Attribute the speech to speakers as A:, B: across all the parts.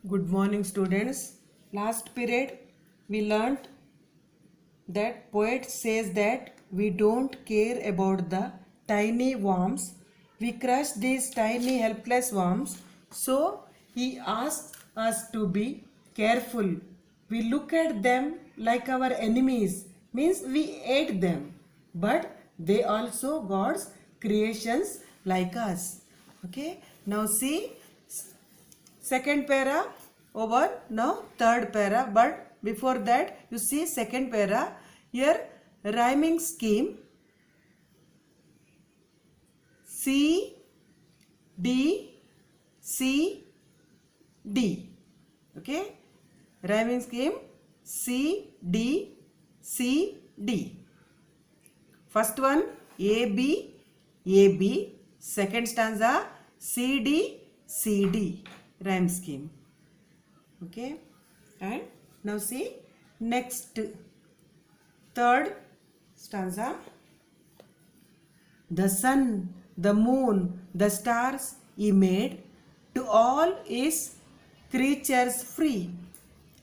A: Good morning, students. Last period we learnt that poet says that we don't care about the tiny worms. We crush these tiny helpless worms. So he asks us to be careful. We look at them like our enemies, means we hate them. But they also God's creations like us. Okay. Now see second para over, now third para, but before that you see second para. Here rhyming scheme C D C D. Okay, rhyming scheme C D C D. First one A B A B. Second stanza C D C D. Rhyme scheme. Okay, and now see next third stanza. The sun, the moon, the stars he made, to all his creatures free,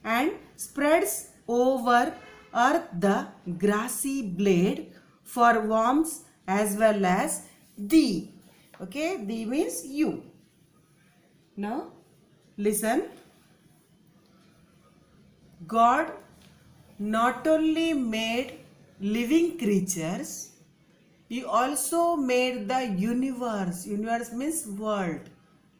A: and spreads over earth the grassy blade for worms as well as thee. Okay, thee means you. Now listen. God not only made living creatures, he also made the universe. Universe means world.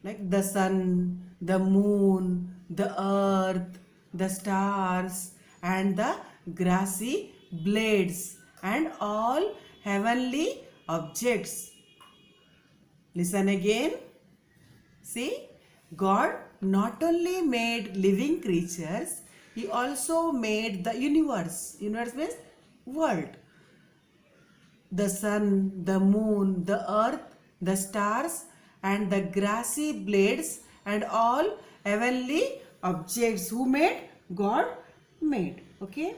A: Like the sun, the moon, the earth, the stars, and the grassy blades, and all heavenly objects. Listen again. See, God not only made living creatures, he also made the universe. Universe means world. The sun, the moon, the earth, the stars, and the grassy blades, and all heavenly objects. Who made? God made. Okay.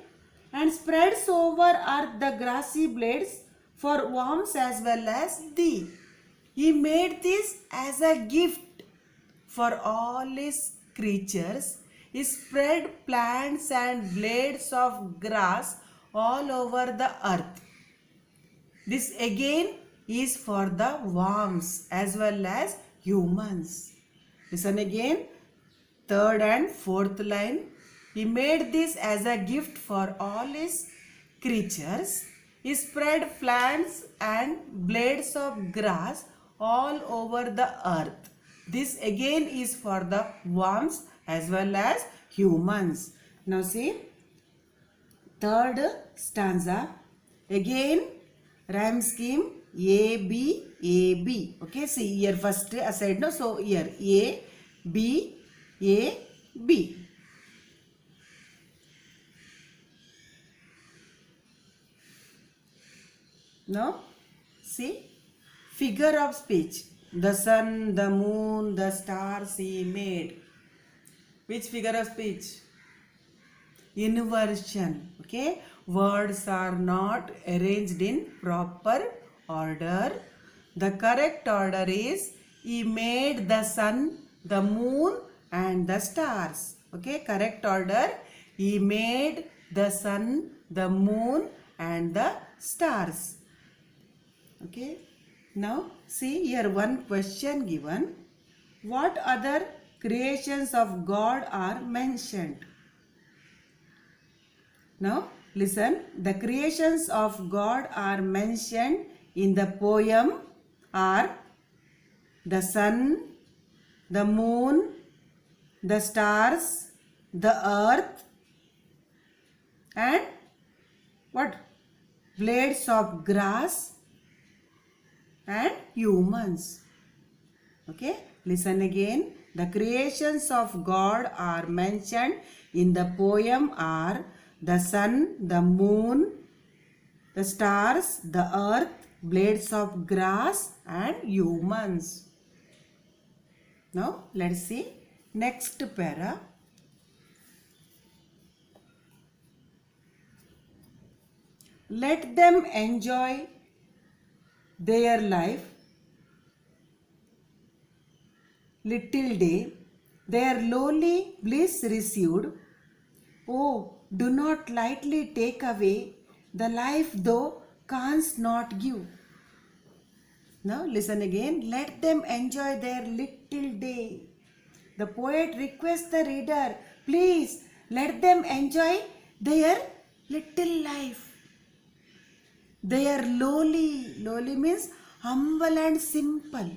A: And spreads over earth the grassy blades for worms as well as thee. He made this as a gift for all his creatures. He spread plants and blades of grass all over the earth. This again is for the worms as well as humans. Listen again. Third and fourth line. He made this as a gift for all his creatures. He spread plants and blades of grass all over the earth. This again is for the worms as well as humans. Now see third stanza. Again rhyme scheme A B A B. Okay, see here first aside, no, so here A B A B. Now see figure of speech. The sun, the moon, the stars he made. Which figure of speech? Inversion. Okay, words are not arranged in proper order. The correct order is he made the sun, the moon, and the stars. Okay, correct order. He made the sun, the moon, and the stars. Okay, now see here one question given. What other creations of God are mentioned? Now listen, the creations of God are mentioned in the poem are the sun, the moon, the stars, the earth, and what? Blades of grass and humans. Okay, listen again. The creations of God are mentioned in the poem are the sun, the moon, the stars, the earth, blades of grass, and humans. Now let's see next para. Let them enjoy their life little day their lowly bliss received. Oh, do not lightly take away the life thou canst not give. Now listen again. Let them enjoy their little day. The poet requests the reader, please let them enjoy their little life. They are lowly. Lowly means humble and simple.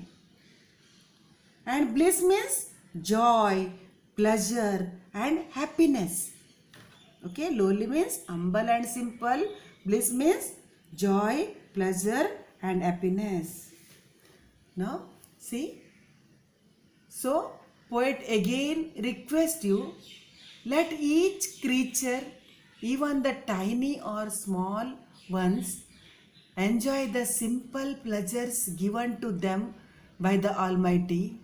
A: And bliss means joy, pleasure and happiness. Okay, lowly means humble and simple. Bliss means joy, pleasure and happiness. Now, see. So, poet again requests you, let each creature, even the tiny or small ones, enjoy the simple pleasures given to them by the Almighty.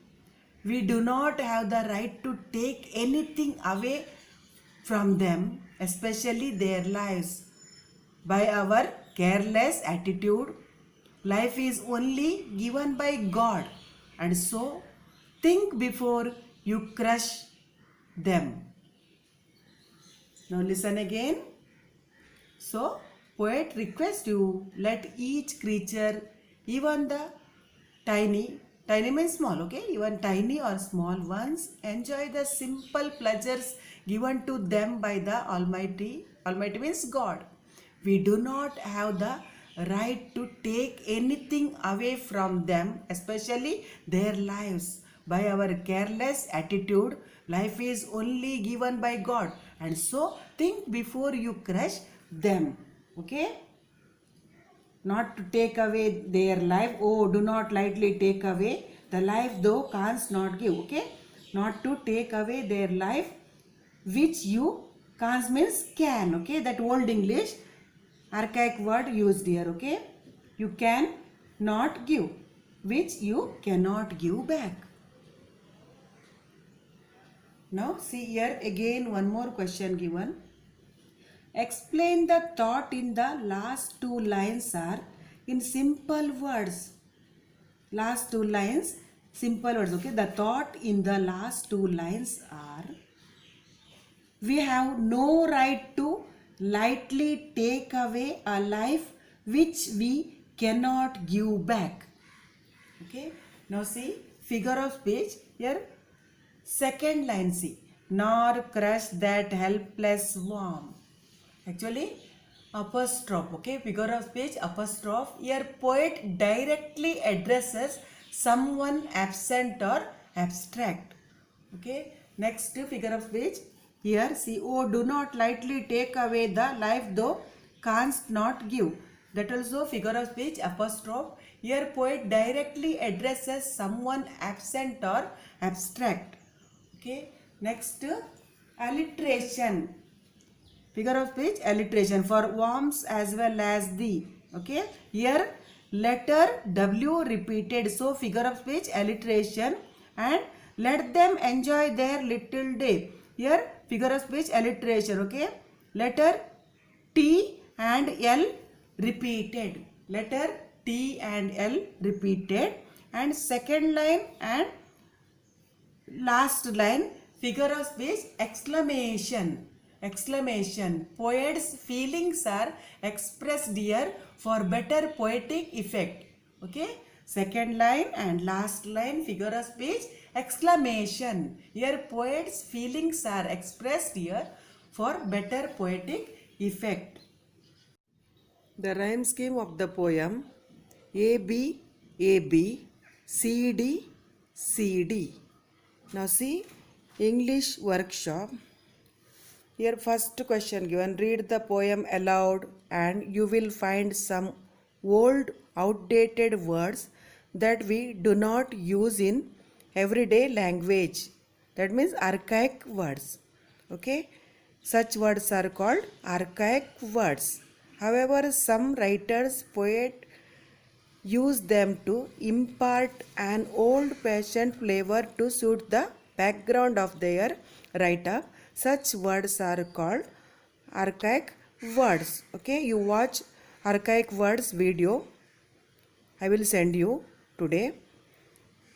A: We do not have the right to take anything away from them, especially their lives, by our careless attitude. Life is only given by God, and so think before you crush them. Now listen again. So, poet requests you, let each creature, even the tiny means small, okay, even tiny or small ones, enjoy the simple pleasures given to them by the Almighty. Almighty means God. We do not have the right to take anything away from them, especially their lives, by our careless attitude. Life is only given by God, and so think before you crush them. Okay, not to take away their life. Oh, do not lightly take away the life thou canst not give. Okay, not to take away their life which you canst means can. Okay, that old English archaic word used here. Okay, you can not give, which you cannot give back. Now see here again one more question given. Explain the thought in the last two lines are in simple words. Last two lines, simple words. Okay, the thought in the last two lines are, we have no right to lightly take away a life which we cannot give back. Okay, now see figure of speech here. Second line, see, nor crush that helpless worm. Actually, apostrophe. Okay, figure of speech apostrophe. Here, poet directly addresses someone absent or abstract. Okay, next figure of speech. Here, see, oh, do not lightly take away the life thou canst not give. That also figure of speech apostrophe. Here, poet directly addresses someone absent or abstract. Okay, next alliteration. Figure of speech alliteration for worms as well as the. Okay, here letter W repeated, so figure of speech alliteration. And let them enjoy their little day. Here figure of speech alliteration. Okay, letter T and L repeated. Letter T and L repeated. And second line and last line figure of speech exclamation. Exclamation. Poet's feelings are expressed here for better poetic effect. Okay, second line and last line figure of speech exclamation. Here poet's feelings are expressed here for better poetic effect. The rhyme scheme of the poem: AB, AB, CD, CD. Now see English workshop. Here first question given, read the poem aloud and you will find some old outdated words that we do not use in everyday language. That means archaic words. Okay, such words are called archaic words. However, some writers, poet use them to impart an old-fashioned flavor to suit the background of their write-up. Such words are called archaic words. Okay, you watch archaic words video. I will send you today.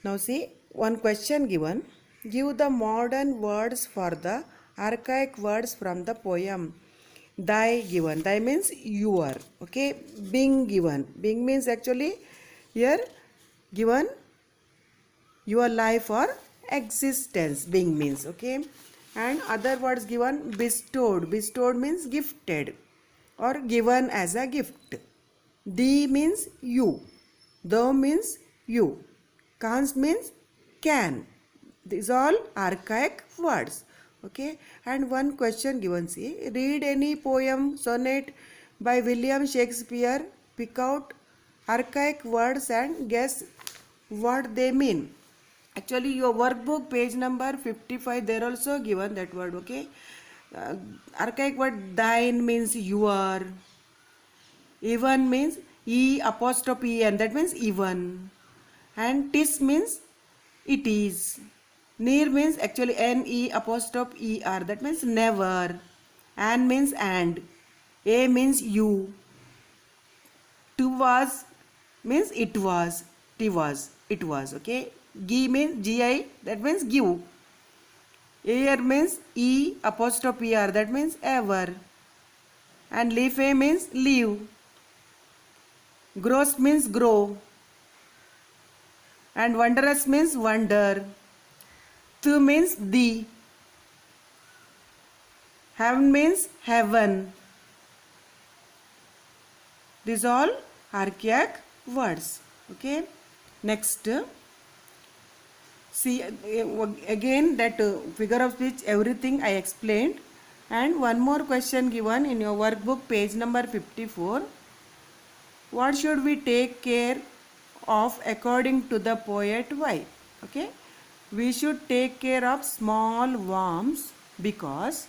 A: Now see one question given. Give the modern words for the archaic words from the poem. Thy given. Thy means your. Okay. Being given. Being means actually here given your life or existence. Being means. Okay. And other words given bestowed. Bestowed means gifted or given as a gift. Thee means you. Thou means you. Canst means can. These all archaic words. Okay. And one question given. See, read any poem, sonnet by William Shakespeare. Pick out archaic words and guess what they mean. Actually, your workbook page number 55, they're also given that word. Okay. Archaic word thine means your. Even means E apostrophe and that means even. And tis means it is. Near means actually NE apostrophe ER that means never. And means and. A means you. To was means it was. T was. It was. Okay. Gi means GI that means give. Air means E apostrophe R that means ever. And leaf A means leave. Gross means grow. And wondrous means wonder. To means thee. Heaven means heaven. These all archaic words. Okay. Next. See again that figure of speech everything I explained. And one more question given in your workbook page number 54. What should we take care of according to the poet? Why? Okay. We should take care of small worms because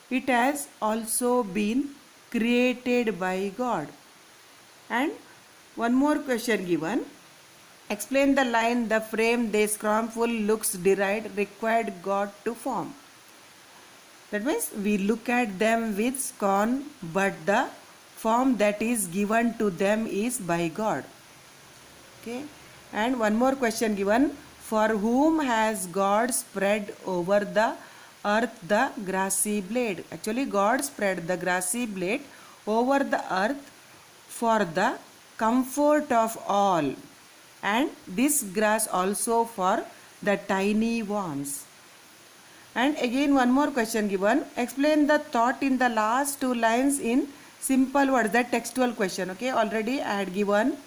A: it has also been created by God. And one more question given. Explain the line, the frame they scornful looks deride required God to form. That means we look at them with scorn, but the form that is given to them is by God. Okay. And one more question given. For whom has God spread over the earth the grassy blade? Actually, God spread the grassy blade over the earth for the comfort of all. And this grass also for the tiny worms. And again one more question given. Explain the thought in the last two lines in simple words. That textual question. Okay. Already I had given.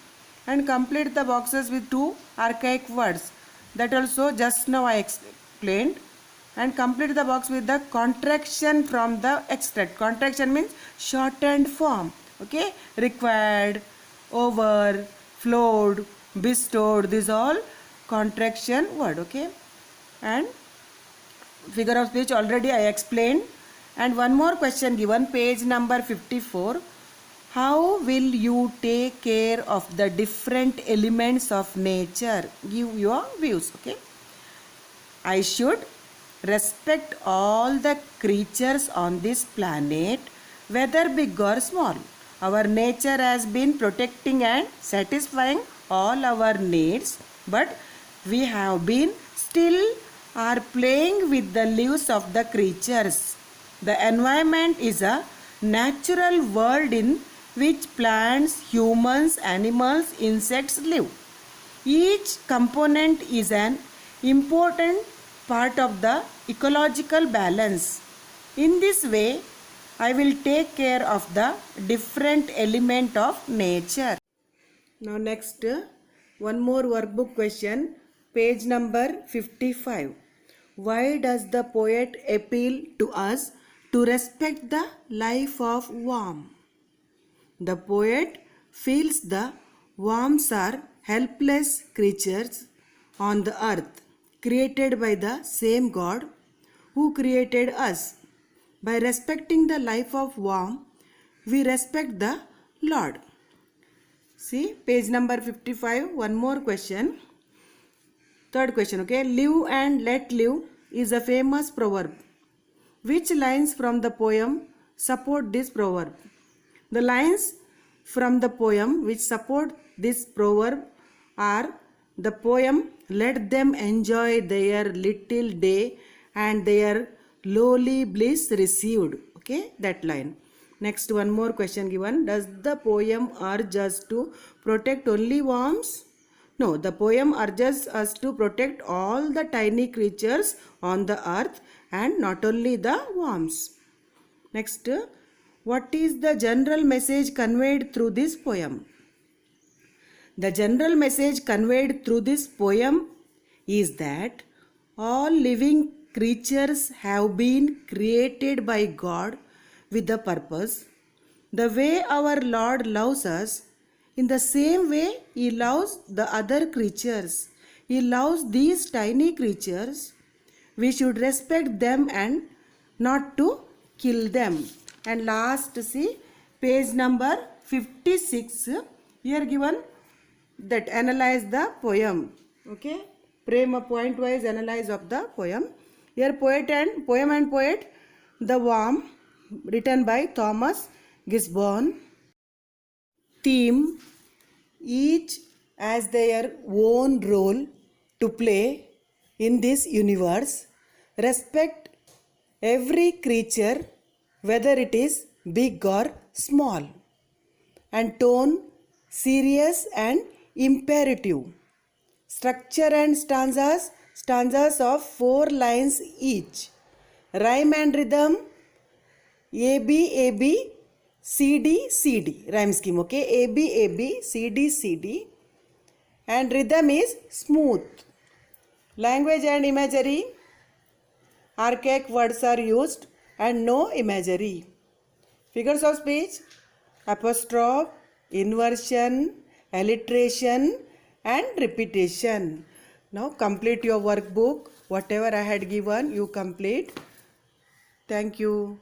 A: And complete the boxes with two archaic words. That also just now I explained. And complete the box with the contraction from the extract. Contraction means shortened form. Okay. Required, over, flowed, bestowed. These all contraction word. Okay. And figure of speech already I explained. And one more question given, page number 54. How will you take care of the different elements of nature? Give your views. Okay. I should respect all the creatures on this planet, whether big or small. Our nature has been protecting and satisfying all our needs, but we have been still are playing with the lives of the creatures. The environment is a natural world in which plants, humans, animals, insects live. Each component is an important part of the ecological balance. In this way, I will take care of the different element of nature. Now next, one more workbook question, page number 55. Why does the poet appeal to us to respect the life of worm? The poet feels the worms are helpless creatures on the earth, created by the same God who created us. By respecting the life of worm, we respect the Lord. See, page number 55, one more question. Third question, okay. Live and let live is a famous proverb. Which lines from the poem support this proverb? The lines from the poem which support this proverb are: the poem, let them enjoy their little day and their lowly bliss received. Okay, that line. Next, one more question given. Does the poem urge us to protect only worms? No, the poem urges us to protect all the tiny creatures on the earth and not only the worms. Next, what is the general message conveyed through this poem? The general message conveyed through this poem is that all living creatures have been created by God with a purpose. The way our Lord loves us, in the same way He loves the other creatures. He loves these tiny creatures. We should respect them and not to kill them. And last, see page number 56. Here given that analyze the poem. Okay, frame a point wise analyze of the poem. Here poem and poet, The Worm, written by Thomas Gisborne. Theme, each has their own role to play in this universe. Respect every creature, whether it is big or small. And tone, serious and imperative. Structure and stanzas of 4 lines each. Rhyme and rhythm, A B C D, rhyme scheme. Okay, A B C D, and rhythm is smooth. Language and imagery, archaic words are used and no imagery. Figures of speech, apostrophe, inversion, alliteration and repetition. Now complete your workbook. Whatever I had given, you complete. Thank you.